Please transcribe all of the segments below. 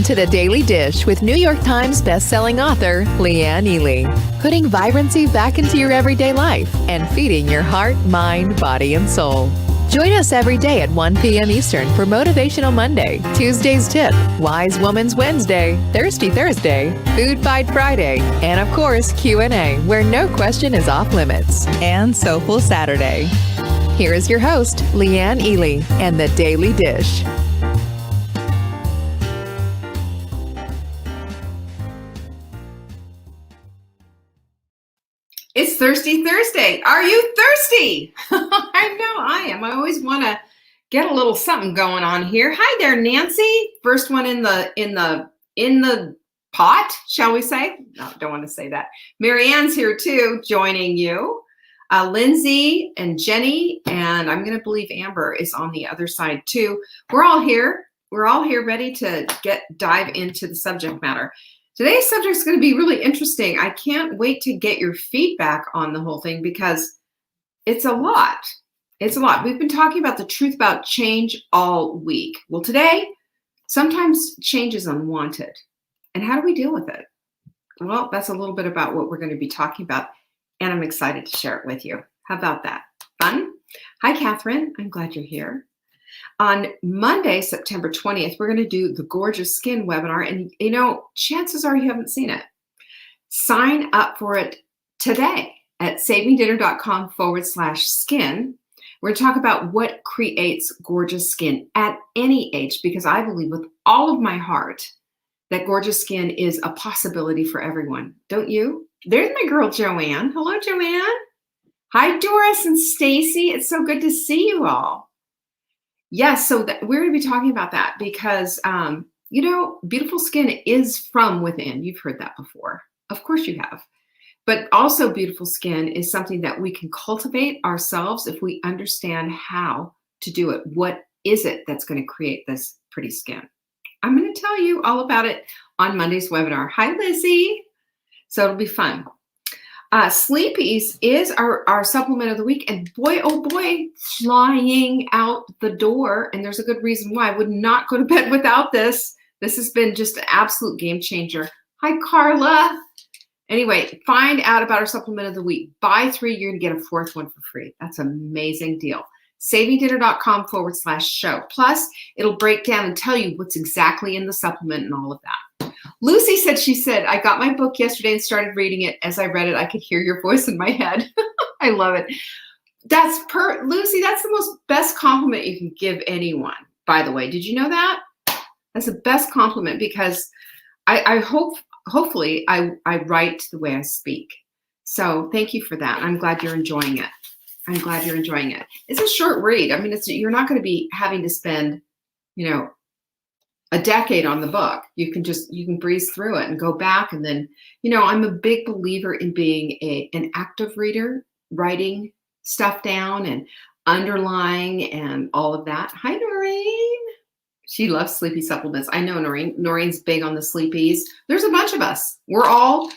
To the Daily Dish with New York Times bestselling author Leanne Ely. Putting vibrancy back into your everyday life and feeding your heart, mind, body, and soul. Join us every day at 1 p.m. Eastern for Motivational Monday, Tuesday's Tip, Wise Woman's Wednesday, Thirsty Thursday, Food Fight Friday, and of course Q&A, where no question is off limits, and Soulful Saturday. Here is your host, Leanne Ely, and the Daily Dish. It's Thirsty Thursday. Are you thirsty? I know I am. I always want to get a little something going on here. Hi there, Nancy. First one in the pot, shall we say? No, don't want to say that. Marianne's here too, joining you. Lindsay and Jenny, and I'm going to believe Amber is on the other side too. We're all here. We're all here ready to dive into the subject matter. Today's subject is going to be really interesting. I can't wait to get your feedback on the whole thing because it's a lot. It's a lot. We've been talking about the truth about change all week. Well, today, sometimes change is unwanted. And how do we deal with it? Well, that's a little bit about what we're going to be talking about, and I'm excited to share it with you. How about that? Fun? Hi, Catherine. I'm glad you're here. On Monday, September 20th, we're going to do the Gorgeous Skin webinar. And, chances are you haven't seen it. Sign up for it today at savingdinner.com/skin. We're going to talk about what creates gorgeous skin at any age, because I believe with all of my heart that gorgeous skin is a possibility for everyone. Don't you? There's my girl, Joanne. Hello, Joanne. Hi, Doris and Stacy. It's so good to see you all. Yes, so we're going to be talking about that because, beautiful skin is from within. You've heard that before. Of course you have. But also beautiful skin is something that we can cultivate ourselves if we understand how to do it. What is it that's going to create this pretty skin? I'm going to tell you all about it on Monday's webinar. Hi, Lizzie. So it'll be fun. Sleepies is our supplement of the week, and boy, oh boy, flying out the door. And there's a good reason why. I would not go to bed without this. This has been just an absolute game changer. Hi, Carla. Anyway, find out about our supplement of the week. Buy 3, you're going to get a 4th one for free. That's an amazing deal. savingdinner.com/show. Plus, it'll break down and tell you what's exactly in the supplement and all of that. Lucy said, I got my book yesterday and started reading it. As I read it, I could hear your voice in my head. I love it. Lucy, that's the most best compliment you can give anyone, by the way. Did you know that? That's the best compliment because hopefully I write the way I speak. So thank you for that. I'm glad you're enjoying it. It's a short read. I mean, you're not going to be having to spend, a decade on the book. You can breeze through it and go back. And then, I'm a big believer in being an active reader, writing stuff down and underlying and all of that. Hi, Noreen. She loves sleepy supplements. I know Noreen. Noreen's big on the sleepies. There's a bunch of us. We're all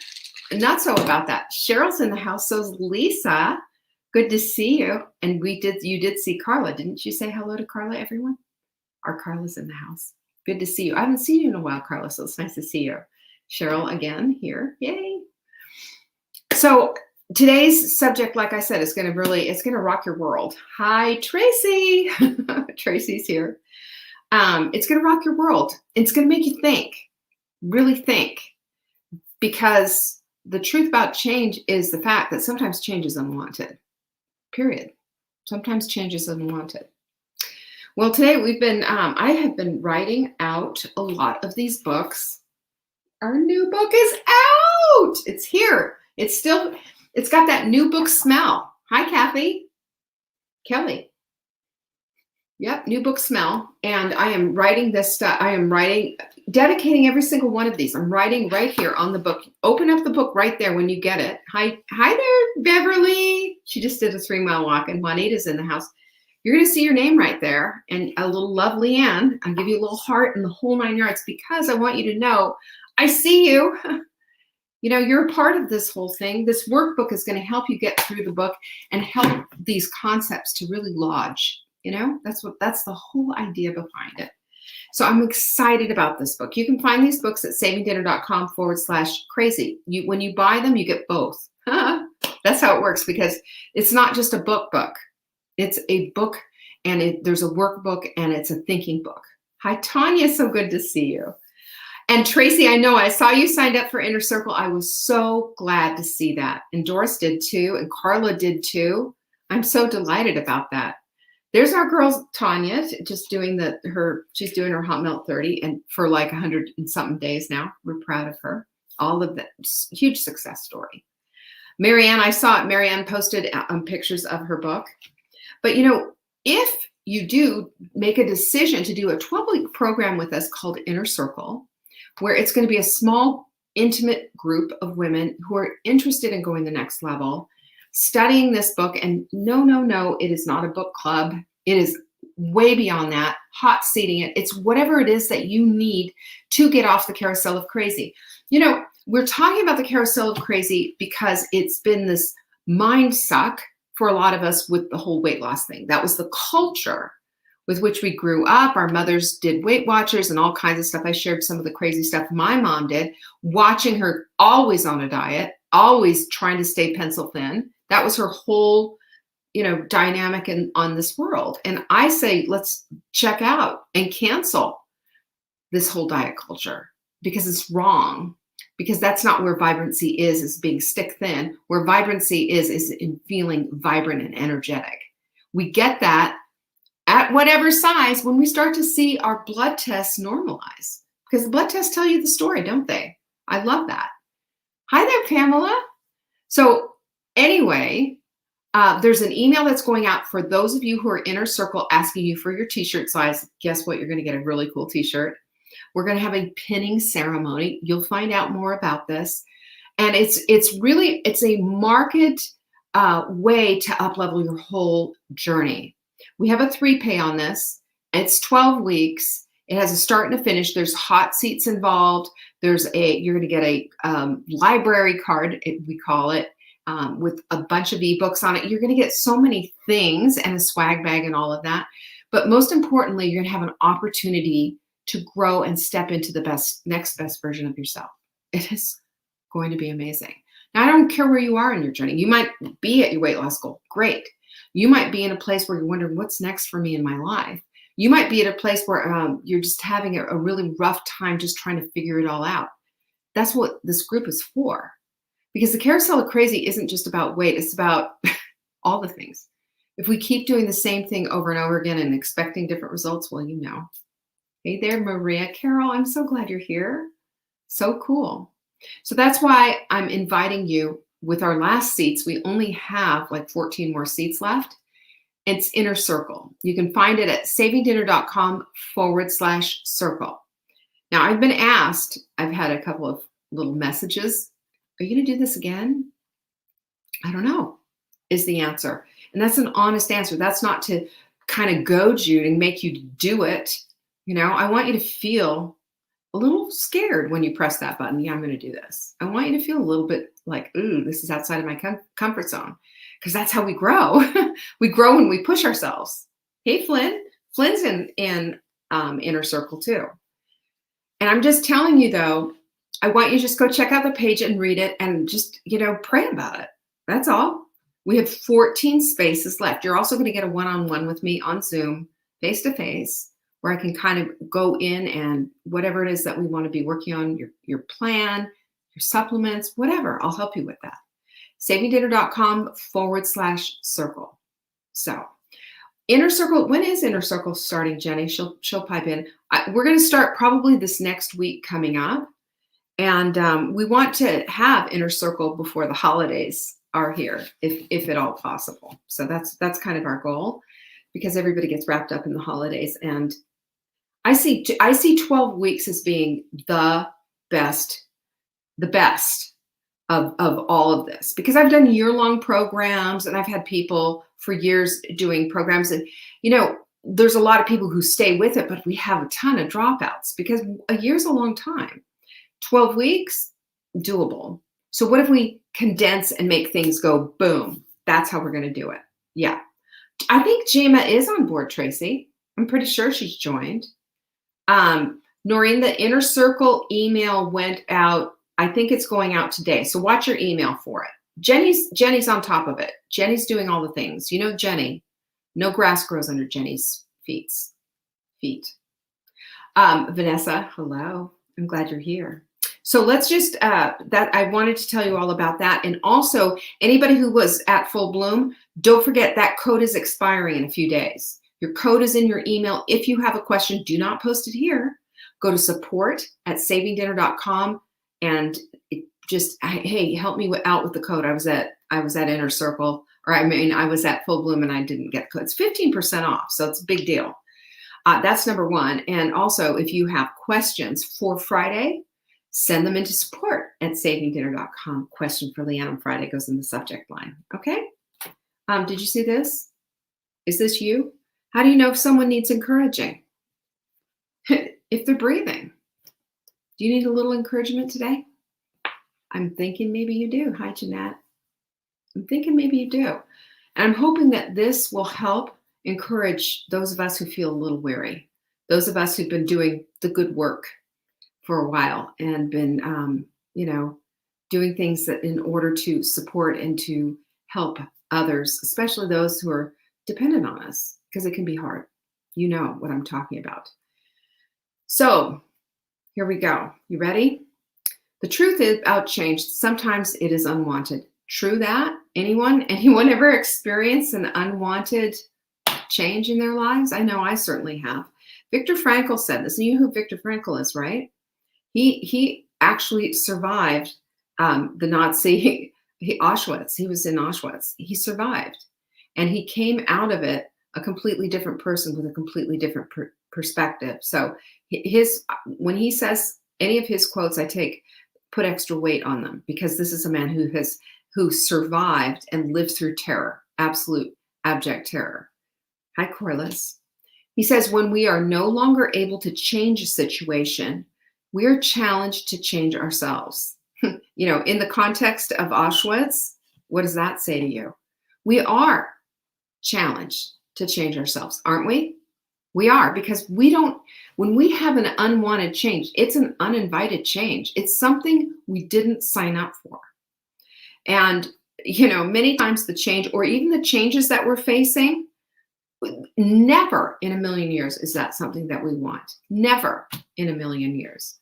not so about that. Cheryl's in the house. So's Lisa. Good to see you. And you did see Carla. Didn't you say hello to Carla, everyone? Our Carla's in the house. Good to see you. I haven't seen you in a while, Carla, so it's nice to see you. Cheryl again here. Yay. So today's subject, like I said, it's going to rock your world. Hi, Tracy. Tracy's here. It's going to rock your world. It's going to make you think, really think, because the truth about change is the fact that sometimes change is unwanted, period. Sometimes change is unwanted. Well, today I have been writing out a lot of these books. Our new book is out. It's here. It's got that new book smell. Hi, Kelly. Yep, new book smell. And I am writing this stuff. Dedicating every single one of these. I'm writing right here on the book. Open up the book right there when you get it. Hi there, Beverly. She just did a 3-mile walk, and Juanita's in the house. You're going to see your name right there and a little love, Leanne. I'll give you a little heart and the whole 9 yards because I want you to know I see you. You're a part of this whole thing. This workbook is going to help you get through the book and help these concepts to really lodge. That's the whole idea behind it. So I'm excited about this book. You can find these books at savingdinner.com/crazy. When you buy them, you get both. That's how it works, because it's not just a book. It's a book, and there's a workbook, and it's a thinking book. Hi, Tanya. So good to see you. And Tracy, I know I saw you signed up for Inner Circle. I was so glad to see that. And Doris did too, and Carla did too. I'm so delighted about that. There's our girl Tanya, just doing she's doing her Hot Melt 30, and for like 100 and something days now. We're proud of her. All of that, huge success story. Marianne, I saw it. Marianne posted pictures of her book. But if you do make a decision to do a 12-week program with us called Inner Circle, where it's going to be a small, intimate group of women who are interested in going the next level, studying this book. And no, it is not a book club. It is way beyond that, hot seating it. It's whatever it is that you need to get off the carousel of crazy. We're talking about the carousel of crazy because it's been this mind suck for a lot of us with the whole weight loss thing. That was the culture with which we grew up. Our mothers did Weight Watchers and all kinds of stuff. I shared some of the crazy stuff my mom did, watching her always on a diet, always trying to stay pencil thin. That was her whole, dynamic on this world. And I say, let's check out and cancel this whole diet culture, because it's wrong. Because that's not where vibrancy is being stick thin. Where vibrancy is in feeling vibrant and energetic. We get that at whatever size when we start to see our blood tests normalize. Because the blood tests tell you the story, don't they? I love that. Hi there, Pamela. So anyway, there's an email that's going out for those of you who are Inner Circle asking you for your t-shirt size. Guess what? You're going to get a really cool t-shirt. We're going to have a pinning ceremony. You'll find out more about this. And it's a market way to up-level your whole journey. We have a 3-pay on this. It's 12 weeks. It has a start and a finish. There's hot seats involved. You're going to get a library card, we call it, with a bunch of ebooks on it. You're going to get so many things and a swag bag and all of that. But most importantly, you're going to have an opportunity to grow and step into the next best version of yourself. It is going to be amazing. Now, I don't care where you are in your journey. You might be at your weight loss goal. Great. You might be in a place where you're wondering, what's next for me in my life? You might be at a place where you're just having a really rough time just trying to figure it all out. That's what this group is for. Because the carousel of crazy isn't just about weight. It's about all the things. If we keep doing the same thing over and over again and expecting different results, well, Hey there, Maria Carol. I'm so glad you're here. So cool. So that's why I'm inviting you with our last seats. We only have like 14 more seats left. It's Inner Circle. You can find it at savingdinner.com/circle. Now, I've been asked, I've had a couple of little messages. Are you going to do this again? I don't know, is the answer. And that's an honest answer. That's not to kind of goad you and make you do it. I want you to feel a little scared when you press that button. Yeah, I'm going to do this. I want you to feel a little bit like, ooh, this is outside of my comfort zone. Because that's how we grow. We grow when we push ourselves. Hey, Flynn. Flynn's in Inner Circle too. And I'm just telling you, though, I want you to just go check out the page and read it and just, pray about it. That's all. We have 14 spaces left. You're also going to get a one-on-one with me on Zoom, face-to-face, where I can kind of go in and whatever it is that we want to be working on, your plan, your supplements, whatever, I'll help you with that. savingdinner.com/circle. So Inner Circle, when is Inner Circle starting, Jenny? She'll pipe in. We're going to start probably this next week coming up. And we want to have Inner Circle before the holidays are here, if at all possible. So that's kind of our goal, because everybody gets wrapped up in the holidays. And I see 12 weeks as being the best of all of this, because I've done year-long programs and I've had people for years doing programs, and there's a lot of people who stay with it, but we have a ton of dropouts because a year's a long time. 12 weeks, doable. So what if we condense and make things go boom? That's how we're going to do it. Yeah. I think Jema is on board, Tracy. I'm pretty sure she's joined. Noreen, the Inner Circle email went out. I think it's going out today. So watch your email for it. Jenny's on top of it. Jenny's doing all the things. You know, Jenny, no grass grows under Jenny's feet. Vanessa, hello. I'm glad you're here. So let's just, that I wanted to tell you all about that. And also anybody who was at Full Bloom, don't forget that code is expiring in a few days. Your code is in your email. If you have a question, do not post it here. Go to support@savingdinner.com and hey, help me out with the code. I was at Inner Circle, or I was at Full Bloom and I didn't get the code. It's 15% off, so it's a big deal. That's number one. And also, if you have questions for Friday, send them into support@savingdinner.com. Question for Leanne on Friday goes in the subject line. Okay? Did you see this? Is this you? How do you know if someone needs encouraging? If they're breathing. Do you need a little encouragement today? I'm thinking maybe you do. Hi, Jeanette. I'm thinking maybe you do. And I'm hoping that this will help encourage those of us who feel a little weary, those of us who've been doing the good work for a while and been, doing things that in order to support and to help others, especially those who are dependent on us, because it can be hard. You know what I'm talking about. So here we go. You ready? The truth is about change. Sometimes it is unwanted. True that? Anyone ever experienced an unwanted change in their lives? I know I certainly have. Viktor Frankl said this. You know who Viktor Frankl is, right? He actually survived the Nazi Auschwitz. He was in Auschwitz. He survived. And he came out of it a completely different person with a completely different perspective. So when he says any of his quotes, put extra weight on them, because this is a man who survived and lived through terror, absolute abject terror. Hi, Corliss. He says, when we are no longer able to change a situation, we are challenged to change ourselves. In the context of Auschwitz, what does that say to you? We are challenged to change ourselves, aren't we? We are, because when we have an unwanted change, it's an uninvited change. It's something we didn't sign up for. And, many times the change, or even the changes that we're facing, never in a million years is that something that we want. Never in a million years.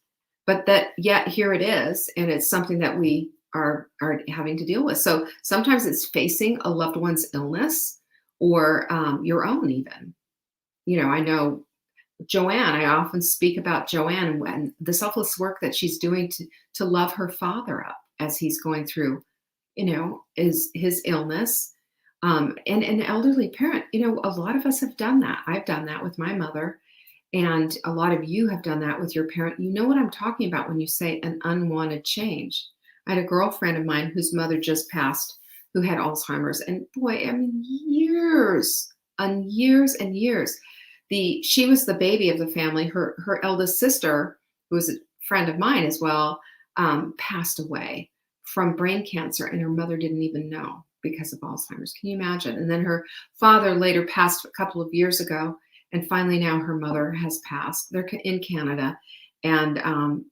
But yet here it is, and it's something that we are having to deal with. So sometimes it's facing a loved one's illness, or your own even. I know Joanne, I often speak about Joanne and the selfless work that she's doing to love her father up as he's going through, his illness. And an elderly parent, a lot of us have done that. I've done that with my mother, and a lot of you have done that with your parent. You know what I'm talking about when you say an unwanted change. I had a girlfriend of mine whose mother just passed, who had Alzheimer's, and boy, years and years and years. She was the baby of the family. Her eldest sister, who was a friend of mine as well, passed away from brain cancer, and her mother didn't even know because of Alzheimer's. Can you imagine? And then her father later passed a couple of years ago, and finally now her mother has passed. They're in Canada, and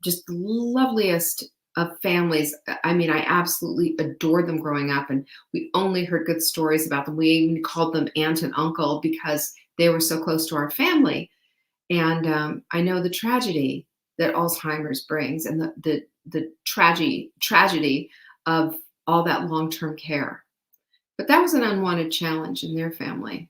just the loveliest of families. I absolutely adored them growing up, and we only heard good stories about them. We even called them aunt and uncle because they were so close to our family. And I know the tragedy that Alzheimer's brings, and the tragedy of all that long-term care. But that was an unwanted challenge in their family.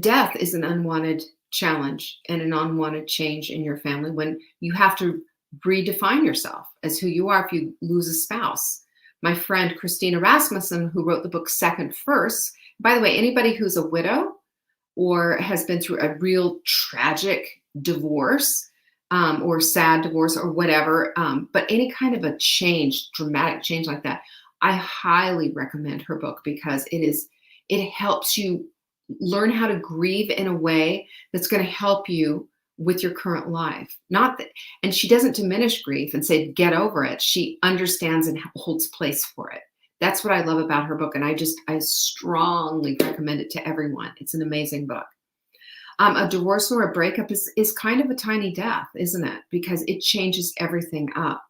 Death is an unwanted challenge and an unwanted change in your family when you have to redefine yourself as who you are if you lose a spouse. My friend Christina Rasmussen, who wrote the book Second First, by the way, anybody who's a widow or has been through a real tragic divorce, or sad divorce or whatever, but any kind of a change, dramatic change like that, I highly recommend her book, because it helps you learn how to grieve in a way that's going to help you with your current life. And she doesn't diminish grief and say, get over it. She understands and holds place for it. That's what I love about her book. And I strongly recommend it to everyone. It's an amazing book. A divorce or a breakup is kind of a tiny death, isn't it? Because it changes everything up.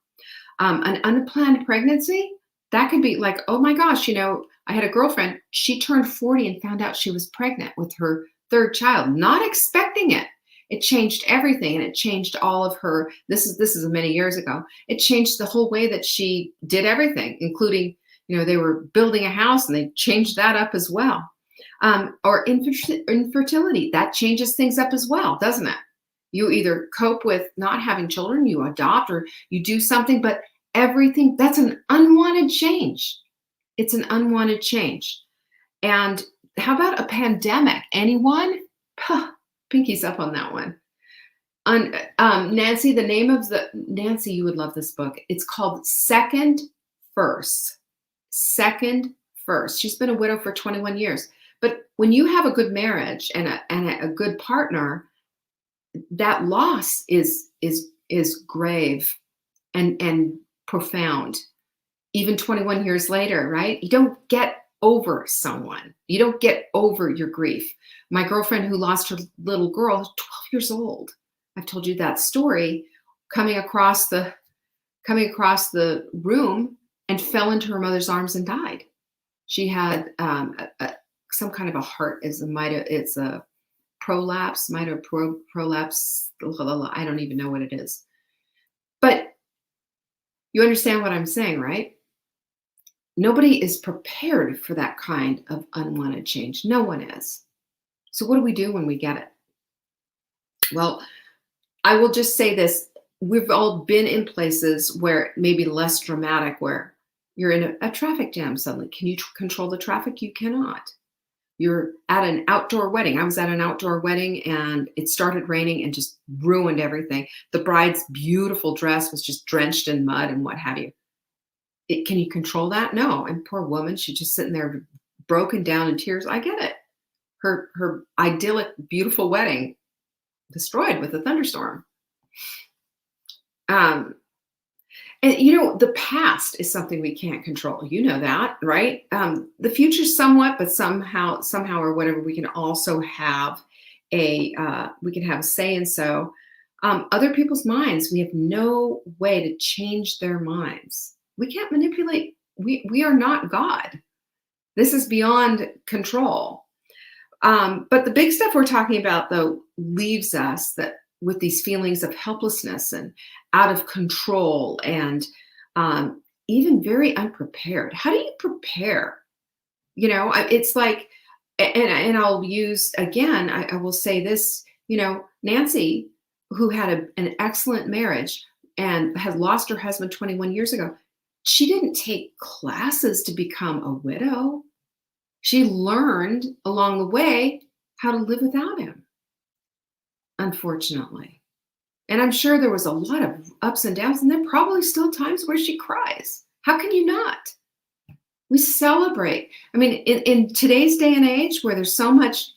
An unplanned pregnancy, that could be like, oh my gosh, I had a girlfriend, she turned 40 and found out she was pregnant with her third child, not expecting it. It changed everything, and it changed all of her. This is many years ago. It changed the whole way that she did everything, including, they were building a house and they changed that up as well. Or infertility, that changes things up as well, doesn't it? You either cope with not having children, you adopt, or you do something, but everything, that's an unwanted change. It's an unwanted change. And how about a pandemic? Anyone? Pinkies up on that one. Nancy, Nancy, you would love this book. It's called Second First. Second First. She's been a widow for 21 years. But when you have a good marriage and a good partner, that loss is grave and profound. Even 21 years later, right? You don't get over someone. You don't get over your grief. My girlfriend who lost her little girl, 12 years old. I've told you that story, coming across the room and fell into her mother's arms and died. She had some kind of a heart, it's a prolapse, prolapse. I don't even know what it is. But you understand what I'm saying, right? Nobody is prepared for that kind of unwanted change. No one is. So what do we do when we get it? Well, I will just say this. We've all been in places where maybe less dramatic, where you're in a traffic jam suddenly. Can you control the traffic? You cannot. You're at an outdoor wedding. I was at an outdoor wedding and it started raining and just ruined everything. The bride's beautiful dress was just drenched in mud and what have you. Can you control that? No. And poor woman, she's just sitting there broken down in tears. I get it. Her idyllic, beautiful wedding destroyed with a thunderstorm. And the past is something we can't control. You know that, right? The future somewhat, but somehow or whatever, we can also have a say in so. Other people's minds, we have no way to change their minds. We can't manipulate. We are not God. This is beyond control. But the big stuff we're talking about, though, leaves us with these feelings of helplessness and out of control and even very unprepared. How do you prepare? It's like, and I'll use, again, I will say this, Nancy, who had an excellent marriage and had lost her husband 21 years ago, she didn't take classes to become a widow. She learned along the way how to live without him, unfortunately. And I'm sure there was a lot of ups and downs, and there are probably still times where she cries. How can you not? We celebrate. I mean, in today's day and age where there's so much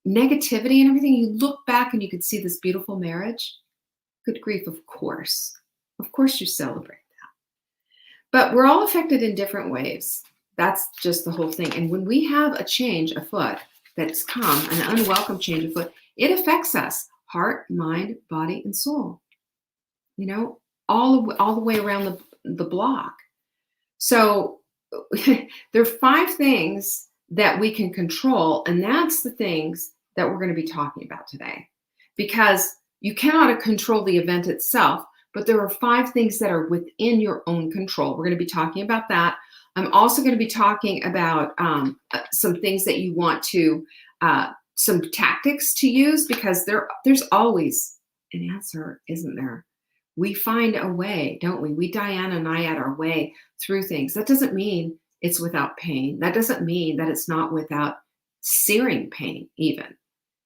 negativity and everything, you look back and you can see this beautiful marriage. Good grief, of course. Of course you celebrate. But we're all affected in different ways. That's just the whole thing. And when we have a change afoot that's come, an unwelcome change afoot, it affects us, heart, mind, body, and soul. All the way around the block. So there are 5 things that we can control, and that's the things that we're going to be talking about today. Because you cannot control the event itself, but there are 5 things that are within your own control. We're going to be talking about that. I'm also going to be talking about some things that you want to, some tactics to use, because there's always an answer, isn't there? We find a way, don't we? We Diana and I our way through things. That doesn't mean it's without pain. That doesn't mean that it's not without searing pain even.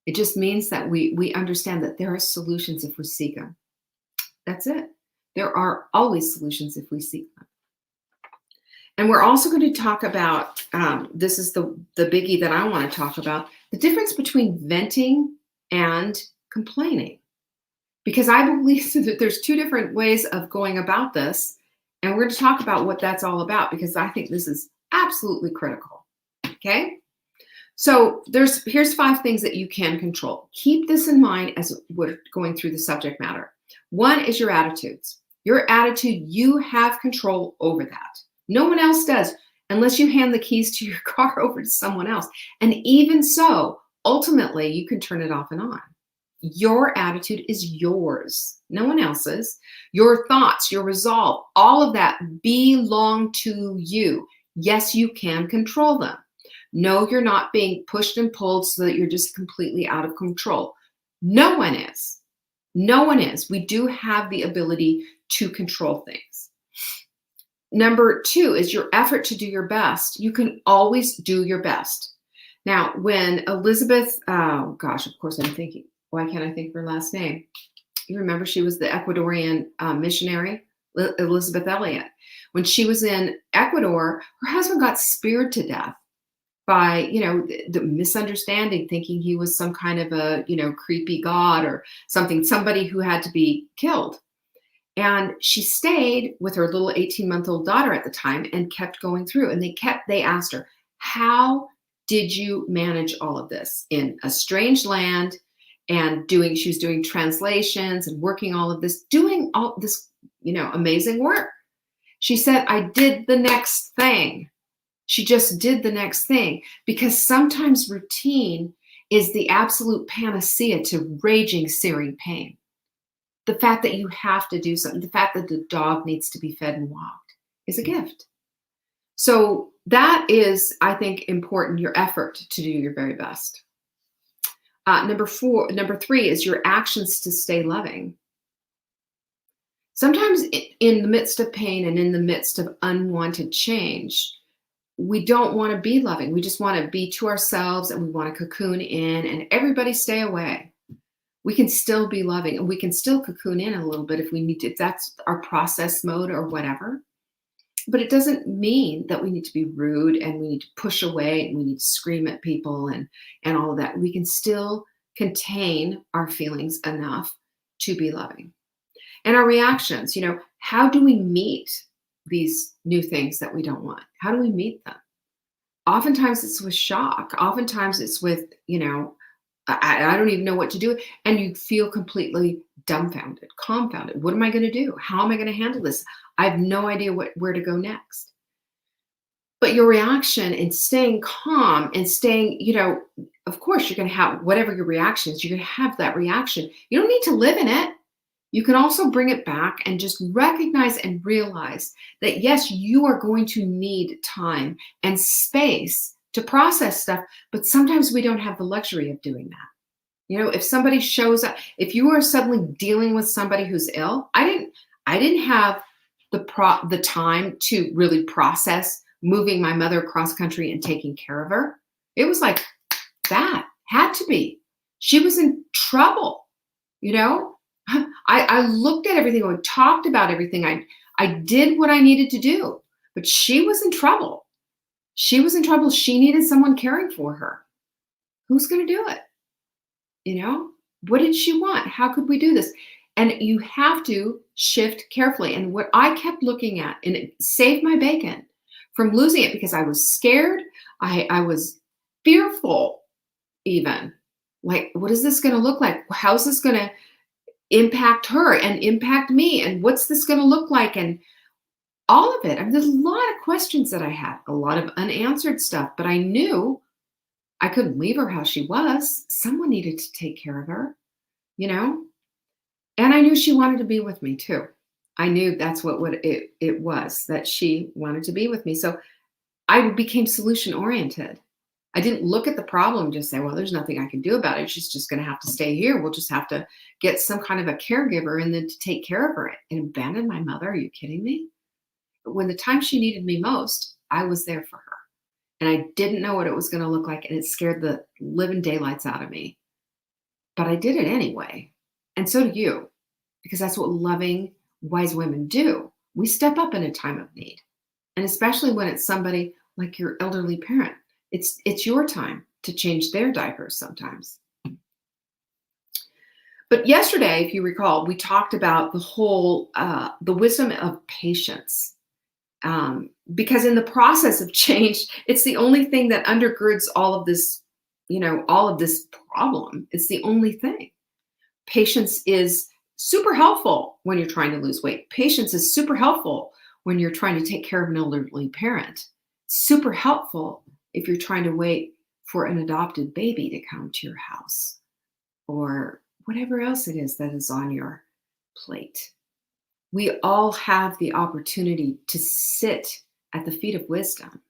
It just means that we understand that there are solutions if we seek them. That's it. There are always solutions if we seek them. And we're also going to talk about, this is the biggie that I want to talk about, the difference between venting and complaining. Because I believe that there's 2 different ways of going about this. And we're going to talk about what that's all about, because I think this is absolutely critical. Okay? So here's 5 things that you can control. Keep this in mind as we're going through the subject matter. 1 is your attitudes. Your attitude, you have control over that. No one else does, unless you hand the keys to your car over to someone else. And even so, ultimately, you can turn it off and on. Your attitude is yours, no one else's. Your thoughts, your resolve, all of that belong to you. Yes, you can control them. No, you're not being pushed and pulled so that you're just completely out of control. No one is. No one is. We do have the ability to control things. Number 2 is your effort to do your best. You can always do your best. Now, when Elizabeth, oh gosh, of course I'm thinking, why can't I think of her last name? You remember she was the Ecuadorian missionary, Elizabeth Elliot. When she was in Ecuador, her husband got speared to death by, the misunderstanding, thinking he was some kind of a, creepy god or something, somebody who had to be killed. And she stayed with her little 18-month-old daughter at the time and kept going through. And they asked her, how did you manage all of this in a strange land and she was doing translations and working all of this, doing all this, amazing work. She said, I did the next thing. She just did the next thing, because sometimes routine is the absolute panacea to raging, searing pain. The fact that you have to do something, the fact that the dog needs to be fed and walked is a gift. So that is, I think, important, your effort to do your very best. Number 3 is your actions to stay loving. Sometimes in the midst of pain and in the midst of unwanted change, we don't want to be loving. We just want to be to ourselves and we want to cocoon in and everybody stay away. We can still be loving and we can still cocoon in a little bit if we need to, if that's our process mode or whatever. But it doesn't mean that we need to be rude and we need to push away and we need to scream at people and all of that. We can still contain our feelings enough to be loving. And our reactions, how do we meet these new things that we don't want? How do we meet them? Oftentimes it's with shock. Oftentimes it's with, I don't even know what to do. And you feel completely dumbfounded, confounded. What am I going to do? How am I going to handle this? I have no idea where to go next. But your reaction and staying calm and staying, of course, you're going to have whatever your reaction is, you're going to have that reaction. You don't need to live in it. You can also bring it back and just recognize and realize that, yes, you are going to need time and space to process stuff, but sometimes we don't have the luxury of doing that. If somebody shows up, if you are suddenly dealing with somebody who's ill, I didn't have the time to really process moving my mother across country and taking care of her. It was like that had to be. She was in trouble, I looked at everything. I talked about everything. I did what I needed to do, but she was in trouble. She was in trouble. She needed someone caring for her. Who's going to do it? What did she want? How could we do this? And you have to shift carefully. And what I kept looking at, and it saved my bacon from losing it because I was scared. I was fearful even. Like, what is this going to look like? How's this going to impact her and impact me? And what's this going to look like? And all of it. I mean, there's a lot of questions that I had, a lot of unanswered stuff, but I knew I couldn't leave her how she was. Someone needed to take care of her, and I knew she wanted to be with me too. I knew that's what it was, that she wanted to be with me. So I became solution oriented. I didn't look at the problem and just say, well, there's nothing I can do about it. She's just going to have to stay here. We'll just have to get some kind of a caregiver and then to take care of her and abandon my mother. Are you kidding me? But when the time she needed me most, I was there for her. And I didn't know what it was going to look like. And it scared the living daylights out of me. But I did it anyway. And so do you, because that's what loving, wise women do. We step up in a time of need. And especially when it's somebody like your elderly parent. It's your time to change their diapers sometimes. But yesterday, if you recall, we talked about the wisdom of patience. Because in the process of change, it's the only thing that undergirds all of this all of this problem. It's the only thing. Patience is super helpful when you're trying to lose weight. Patience is super helpful when you're trying to take care of an elderly parent. Super helpful if you're trying to wait for an adopted baby to come to your house or whatever else it is that is on your plate. We all have the opportunity to sit at the feet of wisdom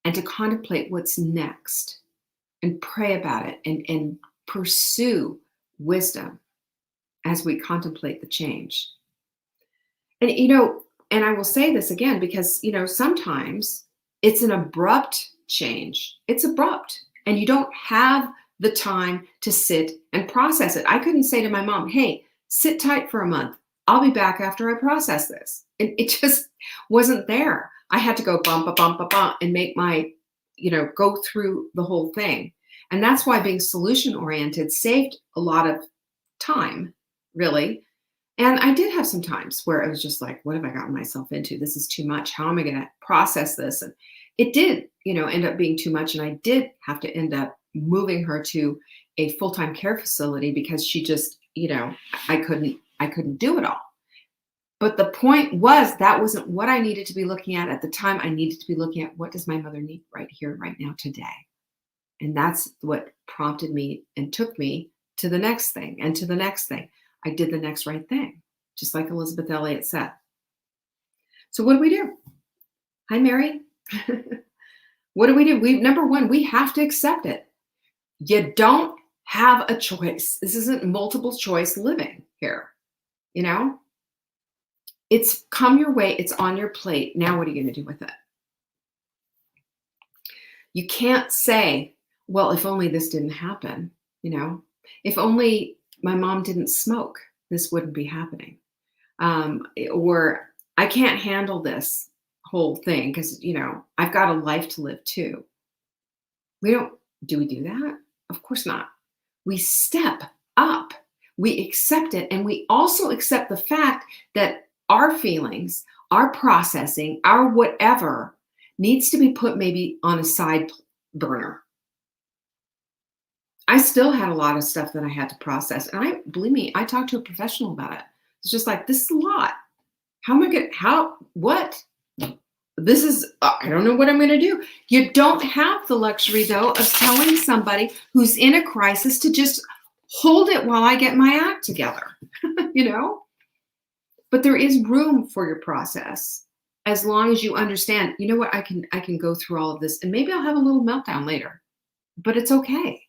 and to contemplate what's next and pray about it and pursue wisdom as we contemplate the change. And, and I will say this again, because, sometimes it's an abrupt change. It's abrupt and you don't have the time to sit and process it. I couldn't say to my mom, hey, sit tight for a month. I'll be back after I process this. And it just wasn't there. I had to go bump, and make my, go through the whole thing. And that's why being solution oriented saved a lot of time, really. And I did have some times where it was just like, what have I gotten myself into? This is too much. How am I going to process this? And it did, end up being too much. And I did have to end up moving her to a full-time care facility because she just, I couldn't do it all. But the point was that wasn't what I needed to be looking at the time. I needed to be looking at what does my mother need right here, right now, today. And that's what prompted me and took me to the next thing and to the next thing. I did the next right thing, just like Elizabeth Elliot said. So what do we do? Hi, Mary. What do? Number one, we have to accept it. You don't have a choice. This isn't multiple choice living here. It's come your way. It's on your plate. Now, what are you going to do with it? You can't say, well, if only this didn't happen, if only my mom didn't smoke, this wouldn't be happening. Or I can't handle this whole thing because, I've got a life to live too. Do we do that? Of course not. We step up, we accept it. And we also accept the fact that our feelings, our processing, our whatever needs to be put maybe on a side burner. I still had a lot of stuff that I had to process. And believe me, I talked to a professional about it. It's just like, this is a lot. What? This is, I don't know what I'm going to do. You don't have the luxury, though, of telling somebody who's in a crisis to just hold it while I get my act together, But there is room for your process as long as you understand, what, I can go through all of this and maybe I'll have a little meltdown later, but it's okay.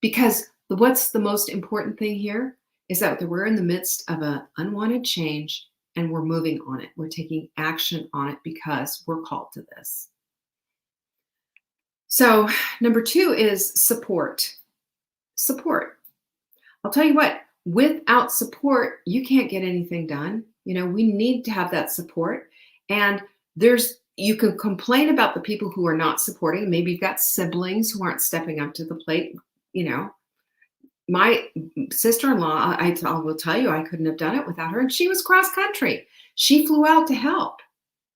Because what's the most important thing here is that we're in the midst of an unwanted change and we're moving on it. We're taking action on it because we're called to this. So number 2 is support. Support. I'll tell you what, without support, you can't get anything done. We need to have that support. And you can complain about the people who are not supporting. Maybe you've got siblings who aren't stepping up to the plate. My sister-in-law, I will tell you, I couldn't have done it without her. And she was cross country. She flew out to help.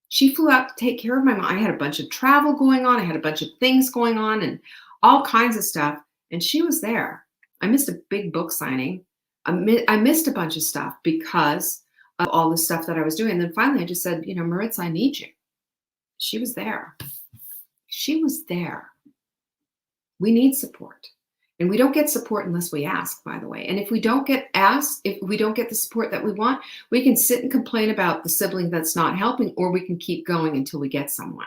She flew out to take care of my mom. I had a bunch of travel going on. I had a bunch of things going on and all kinds of stuff. And she was there. I missed a big book signing. I missed a bunch of stuff because of all the stuff that I was doing. And then finally I just said, Maritza, I need you. She was there. She was there. We need support. And we don't get support unless we ask, by the way. And if we don't get asked, if we don't get the support that we want, we can sit and complain about the sibling that's not helping, or we can keep going until we get someone,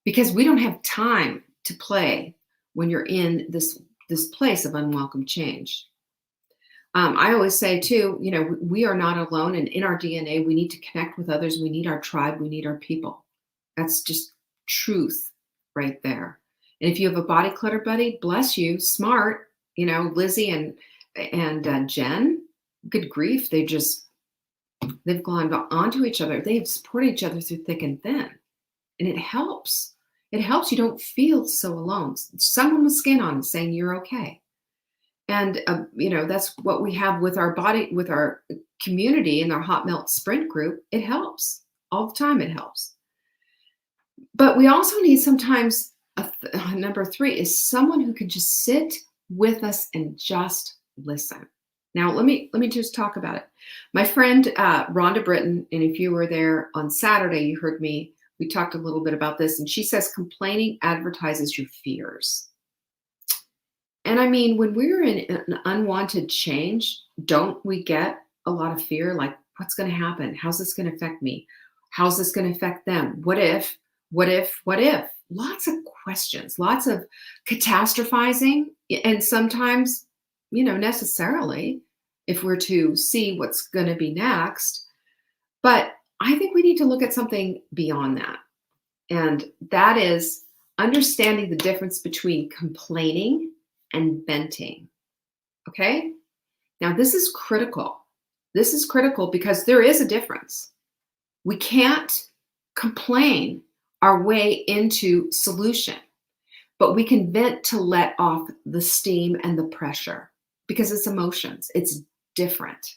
because we don't have time to play when you're in this place of unwelcome change. I always say too, we are not alone, and in our DNA, we need to connect with others. We need our tribe. We need our people. That's just truth right there. And if you have a body clutter buddy, bless you, smart, Lizzie and Jen, good grief, they've gone onto each other. They've supported each other through thick and thin. And it helps. It helps you don't feel so alone. Someone with skin on is saying you're okay. And, that's what we have with our body, with our community and our Hot Melt Sprint group. It helps all the time. It helps. But we also need sometimes Number three is someone who can just sit with us and just listen. Now, let me just talk about it. My friend Rhonda Britton, and if you were there on Saturday, you heard me. We talked a little bit about this, and she says complaining advertises your fears. And I mean, when we're in an unwanted change, don't we get a lot of fear? Like, what's going to happen? How's this going to affect me? How's this going to affect them? What if? What if? What if? Lots of questions, lots of catastrophizing, and sometimes, necessarily, if we're to see what's going to be next. But I think we need to look at something beyond that. And that is understanding the difference between complaining and venting. Okay? Now, this is critical. This is critical because there is a difference. We can't complain our way into solution, but we can vent to let off the steam and the pressure because it's emotions. It's different.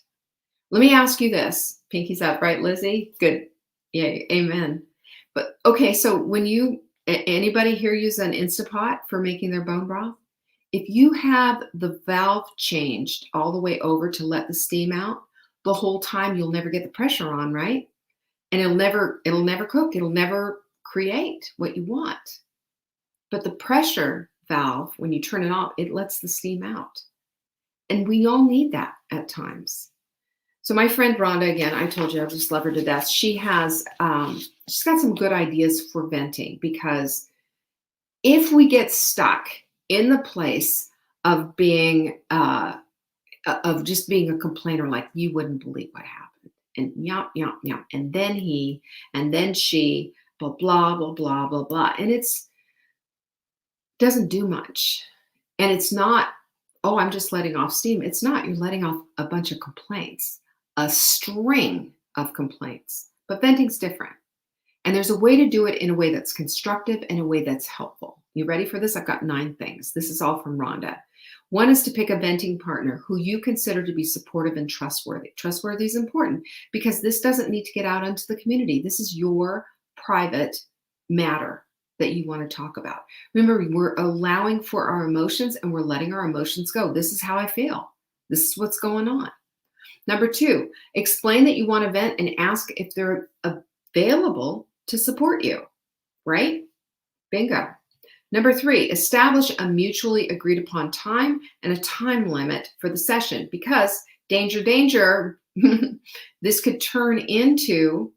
Let me ask you this. Pinky's up, right, Lizzie? Good. Yeah, amen. But okay, so when anybody here use an Instapot for making their bone broth? If you have the valve changed all the way over to let the steam out, the whole time you'll never get the pressure on, right? And it'll never cook. It'll never create what you want. But the pressure valve, when you turn it off, it lets the steam out. And we all need that at times. So my friend Rhonda, again, I told you I just love her to death. She's got some good ideas for venting, because if we get stuck in the place of being just being a complainer, like you wouldn't believe what happened, and yop, and then he, and then she, blah, blah, blah, blah, blah, blah. And doesn't do much. And it's not, oh, I'm just letting off steam. It's not. You're letting off a bunch of complaints, a string of complaints. But venting's different. And there's a way to do it in a way that's constructive and a way that's helpful. You ready for this? I've got 9 things. This is all from Rhonda. One is to pick a venting partner who you consider to be supportive and trustworthy. Trustworthy is important because this doesn't need to get out into the community. This is your private matter that you want to talk about. Remember, we're allowing for our emotions and we're letting our emotions go. This is how I feel. This is what's going on. Number 2, explain that you want to vent and ask if they're available to support you, right? Bingo. Number 3, establish a mutually agreed upon time and a time limit for the session, because danger, this could turn into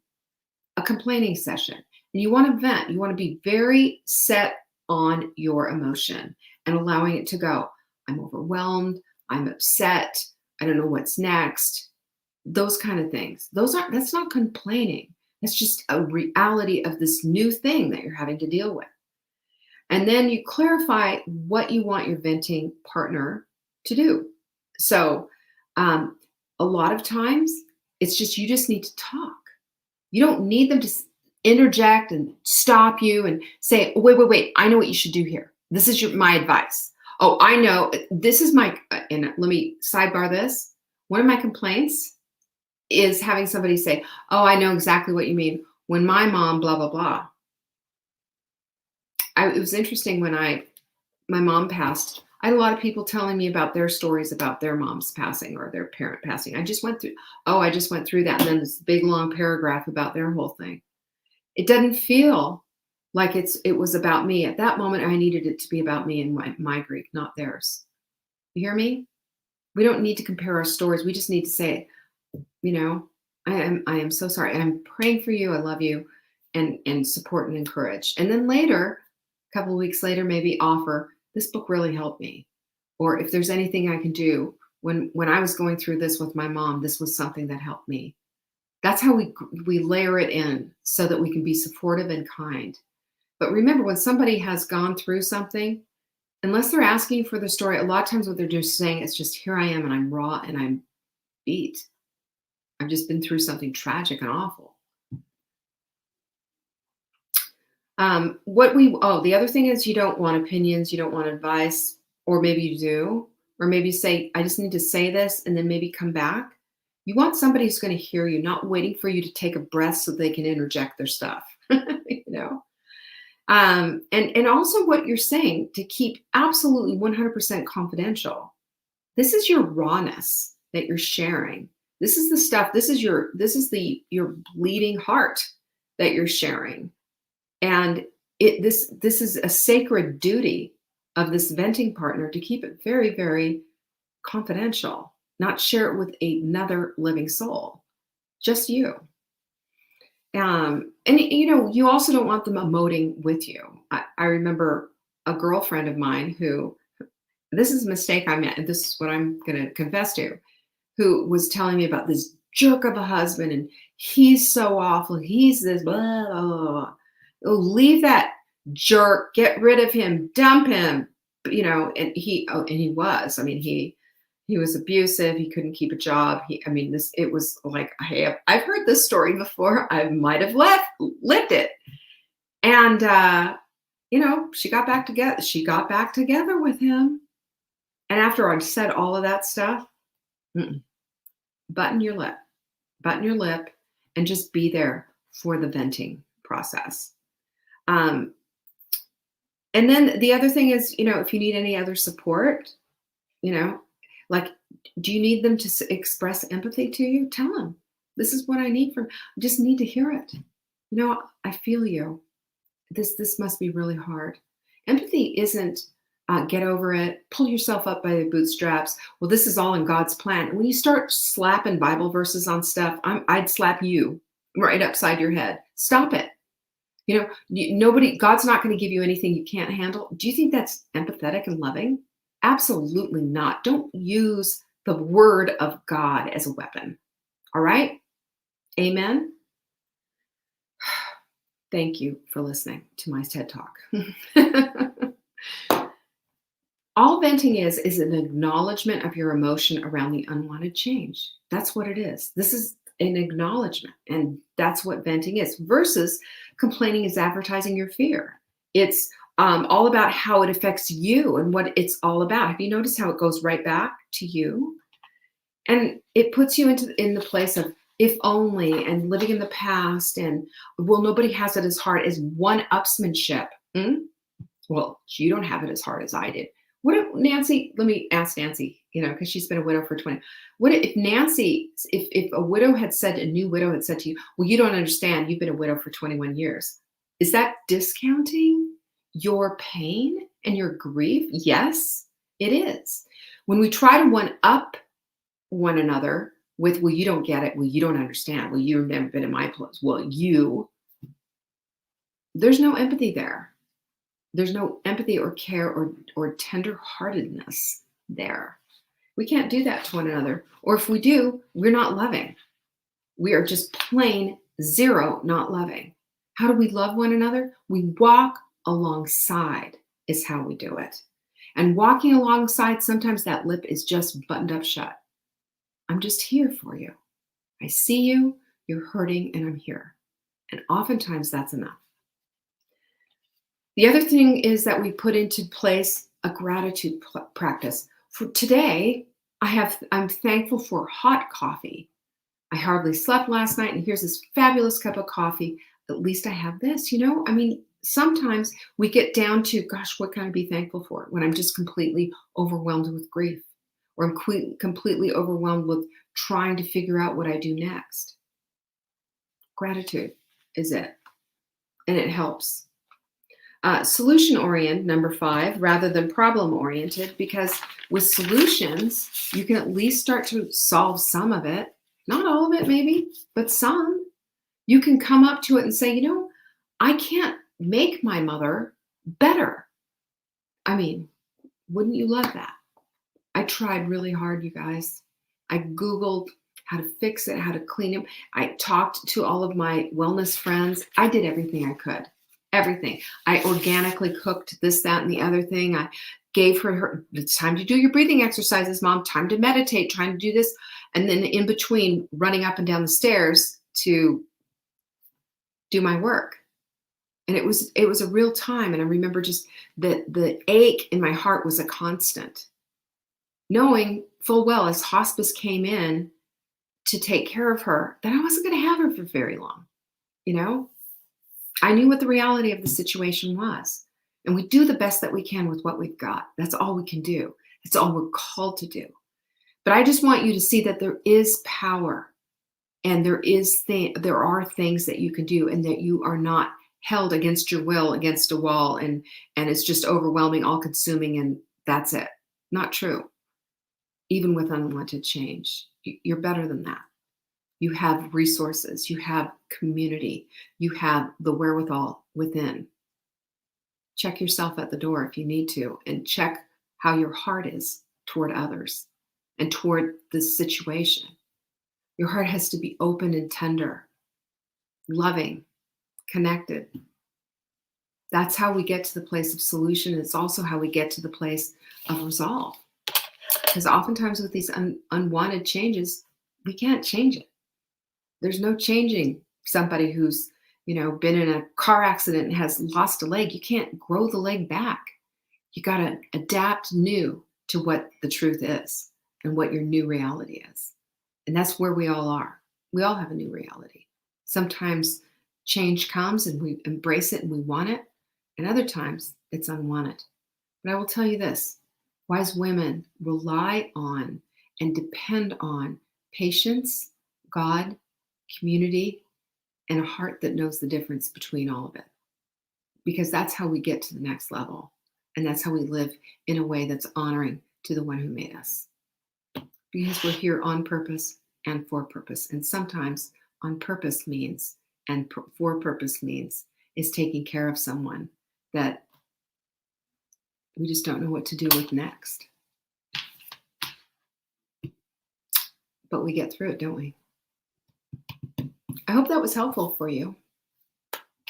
a complaining session. And you want to vent. You want to be very set on your emotion and allowing it to go. I'm overwhelmed. I'm upset. I don't know what's next. Those kind of things. That's not complaining. That's just a reality of this new thing that you're having to deal with. And then you clarify what you want your venting partner to do. So a lot of times it's just, you just need to talk. You don't need them to interject and stop you and say, wait, I know what you should do here. This is my advice. Oh, I know, this is my, and let me sidebar this. One of my complaints is having somebody say, oh, I know exactly what you mean. When my mom, blah, blah, blah. It was interesting when my mom passed. I had a lot of people telling me about their stories about their moms passing or their parent passing. I just went through that. And then this big long paragraph about their whole thing. It doesn't feel like it was about me. At that moment, I needed it to be about me and my grief, not theirs. You hear me? We don't need to compare our stories. We just need to say, I am so sorry. I'm praying for you. I love you, and support and encourage. And then later, a couple of weeks later, maybe offer, this book really helped me. Or if there's anything I can do, when I was going through this with my mom, this was something that helped me. That's how we layer it in so that we can be supportive and kind. But remember, when somebody has gone through something, unless they're asking for the story, a lot of times what they're just saying is just, here I am and I'm raw and I'm beat. I've just been through something tragic and awful. The other thing is, you don't want opinions, you don't want advice, or maybe you do, or maybe you say, I just need to say this and then maybe come back. You want somebody who's going to hear you, not waiting for you to take a breath so they can interject their stuff, And also what you're saying to keep absolutely 100% confidential. This is your rawness that you're sharing. This is the stuff, this is your bleeding heart that you're sharing. And this is a sacred duty of this venting partner to keep it very, very confidential, not share it with another living soul, just you. And you also don't want them emoting with you. I remember a girlfriend of mine who, this is a mistake I made, and this is what I'm going to confess to, who was telling me about this jerk of a husband, and he's so awful. He's this, blah, blah, blah. Oh, leave that jerk, get rid of him, dump him, and he was, I mean, he was abusive. He couldn't keep a job. It was like, hey, I've heard this story before. I might have lived it. And, she got back together. She got back together with him. And after I said all of that stuff, button your lip and just be there for the venting process. And then the other thing is, if you need any other support, like, do you need them to express empathy to you? Tell them, this is what I need from, I just need to hear it. I feel you. This must be really hard. Empathy isn't get over it, pull yourself up by the bootstraps. Well, this is all in God's plan. And when you start slapping Bible verses on stuff, I'd slap you right upside your head. Stop it. God's not going to give you anything you can't handle. Do you think that's empathetic and loving? Absolutely not. Don't use the word of God as a weapon. All right? Amen. Thank you for listening to my TED Talk. All venting is an acknowledgement of your emotion around the unwanted change. That's what it is. This is an acknowledgement, and that's what venting is, versus complaining is advertising your fear. It's all about how it affects you and what it's all about. Have you noticed how it goes right back to you? And it puts you in the place of if only and living in the past and, well, nobody has it as hard as one-upsmanship. Well, you don't have it as hard as I did. What if Nancy, let me ask Nancy, because she's been a widow for 20. What if Nancy, if a new widow had said to you, well, you don't understand, you've been a widow for 21 years. Is that discounting your pain and your grief? Yes, it is. When we try to one-up one another with, well, you don't get it, well, you don't understand, well, you've never been in my place, well, there's no empathy there. There's no empathy or care or tender-heartedness there. We can't do that to one another. Or if we do, we're not loving. We are just plain zero not loving. How do we love one another? We walk alongside is how we do it. And walking alongside, sometimes that lip is just buttoned up shut. I'm just here for you. I see you, you're hurting, and I'm here. And oftentimes that's enough. The other thing is that we put into place a gratitude practice. For today, I'm thankful for hot coffee. I hardly slept last night, and here's this fabulous cup of coffee. At least I have this, sometimes we get down to, gosh, what can I be thankful for? When I'm just completely overwhelmed with grief, or I'm completely overwhelmed with trying to figure out what I do next. Gratitude is it, and it helps. Solution-oriented, number 5, rather than problem-oriented, because with solutions, you can at least start to solve some of it. Not all of it, maybe, but some. You can come up to it and say, I can't make my mother better. I mean, wouldn't you love that? I tried really hard, you guys. I Googled how to fix it, how to clean it. I talked to all of my wellness friends. I did everything I could. Everything. I organically cooked this, that, and the other thing. I gave her, it's time to do your breathing exercises, Mom, time to meditate, trying to do this. And then in between, running up and down the stairs to do my work. And it was a real time. And I remember just the ache in my heart was a constant. Knowing full well as hospice came in to take care of her, that I wasn't going to have her for very long, I knew what the reality of the situation was. And we do the best that we can with what we've got. That's all we can do. That's all we're called to do. But I just want you to see that there is power, and there are things that you can do, and that you are not held against your will against a wall, and it's just overwhelming, all consuming, and that's it. Not true. Even with unwanted change, you're better than that. You have resources, you have community, you have the wherewithal within. Check yourself at the door if you need to, and check how your heart is toward others and toward this situation. Your heart has to be open and tender, loving, connected. That's how we get to the place of solution. It's also how we get to the place of resolve. Because oftentimes with these unwanted changes, we can't change it. There's no changing somebody who's, been in a car accident and has lost a leg. You can't grow the leg back. You got to adapt new to what the truth is and what your new reality is. And that's where we all are. We all have a new reality. Sometimes change comes and we embrace it and we want it. And other times it's unwanted. But I will tell you this, wise women rely on and depend on patience, God, community, and a heart that knows the difference between all of it. Because that's how we get to the next level. And that's how we live in a way that's honoring to the one who made us. Because we're here on purpose and for purpose. And sometimes on purpose means, and for purpose means, is taking care of someone that we just don't know what to do with next. But we get through it, don't we? I hope that was helpful for you.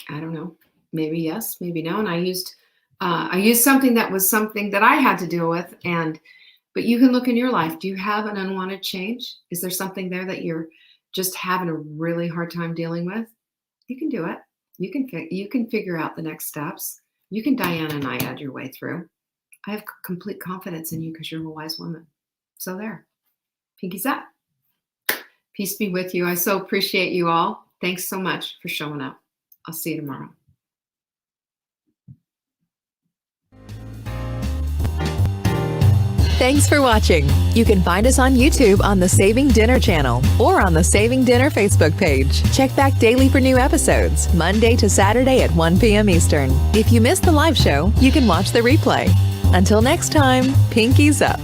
I don't know. Maybe yes, maybe no. And I used something that I had to deal with. But you can look in your life. Do you have an unwanted change? Is there something there that you're just having a really hard time dealing with? You can do it. You can figure out the next steps. You can Diana and I your way through. I have complete confidence in you because you're a wise woman. So there. Pinkies up. Peace be with you. I so appreciate you all. Thanks so much for showing up. I'll see you tomorrow. Thanks for watching. You can find us on YouTube on the Saving Dinner channel or on the Saving Dinner Facebook page. Check back daily for new episodes, Monday to Saturday at 1 p.m. Eastern. If you missed the live show, you can watch the replay. Until next time, pinkies up.